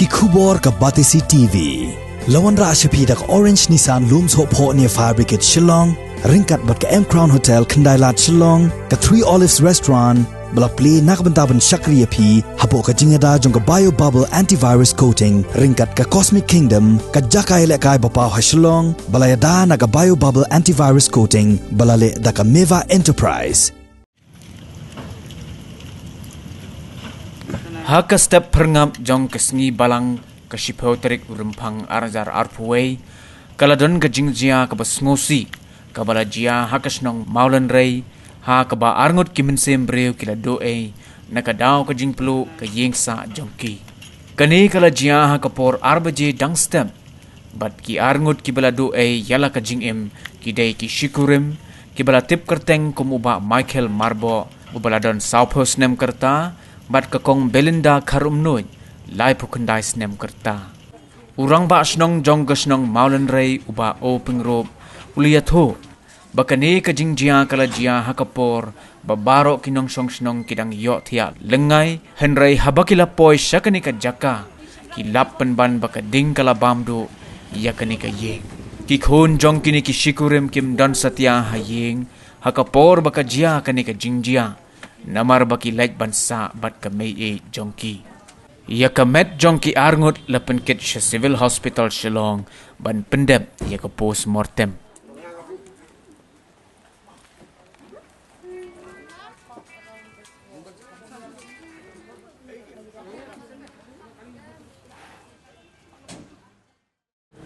ki khubor ka Batisi TV. Lawan ra ashapi dak Orange Nissan Looms Hope Ho near Fire Brigade Shillong, ringkat bat ka M Crown Hotel Kendailat Shillong, ka Three Olives Restaurant, balak play nakbentaban Shakriya P, hapo ka jingada jong ka Bio Bubble Antivirus Coating, ringkat ka Cosmic Kingdom, ka Jakai Lekai Bapaw ha Shillong, balayada na ka Bio Bubble Antivirus Coating, balale da ka Meva Enterprise. Haka step perngap jong kesngi balang kasipau terik urempang arjar arpuway kaladon kajingjia kabasngosi kabala jia hakasnong maulan rei ha kaba arngot kimensem breu kila doe nakadaw kajing plu kayengsa jongki kani kala jia ha kapor arbaje dang step bat ki arngot kibala doe yala kajing em kidai ki shikurim kibala tip kerteng kumuba Michael Marbo ubala don Southpost nem kerta bat kakong Belinda Karumnoy lai pukundai snem kerta urang ba snong jong gasnong maulan rei uba o pingrop uliatho bakane kajing jia kala jia hakapor babaro kinong song snong kidang yo thia lengai henrei habakila poi shakani ka jaka kilap penban bakading kala bamdu yakani ka ye ki khon jong kini ki shikurim kim don satya hayeng hakapor bakajia kani ka jingjia namar baki like bansa bat kamei e jongki yakamet jongki arngut lapen kit civil hospital Shillong ban pendep yaka post mortem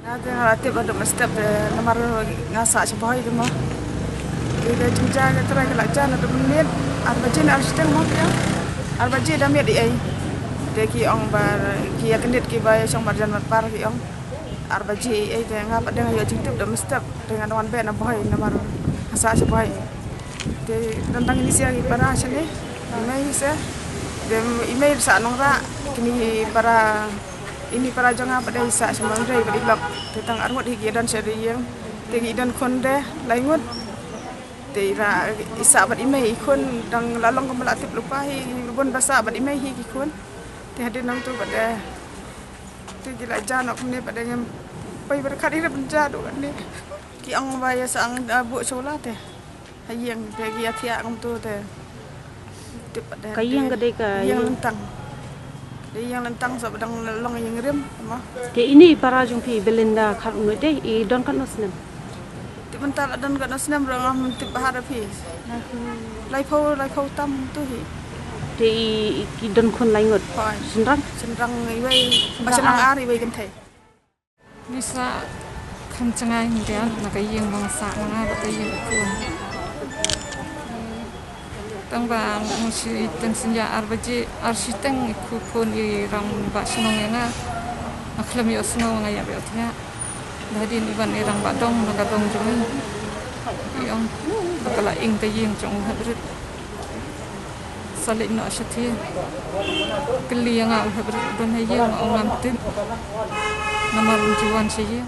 ada hati pada mestep namar ngasa sebagai itu mah kita jenjang kita kelajan atau menit arbajin arsitek mau ya arbajin dah menit ai deki ong bar ki yakendit ki bay song marjan par ki ong arbaji ai de ngapa dengan yo jingtip dah mestep dengan wan be na boy namar ngasa sebagai de tentang ini sia ki para sini email se de email sa nong ra kini para ini para jangan pada isa semangai beri blog tentang arwat higi dan seri yang tegi dan konde laingut tira isa bat imei kun dang lalong kemelatif lupa hi bun basa bat imei hi kun ti hadir nang tu pada ti gila janok ni pada yang pai berkat ini penjadu ni ki ang baya sang bu sola teh hayang bagi atia ngam tu teh ti pada kayang gede ka yang lentang yang lentang sa badang long yang rem mah ke ini para jumpi Belinda Karumnoy deh i don kan nosnem bentar dan kat nasnam orang tip bahar api. Lai pau tam tu hi. Di kidon kon laingot. Senrang iway senrang ari iway kentai. Bisa kencengai dia nak yang bangsa mana nak yang pun. Tangba mesti tensinya arbaji arsitek ikut pun i ram basnong yang aklam yo snong ngaya beotnya. Jadi ni ban irang badong nagadong jumi yang bakala ing tayeng jong habrit salik no ashathi kli yang habrit ban hayeng ongam tin namar jiwan siya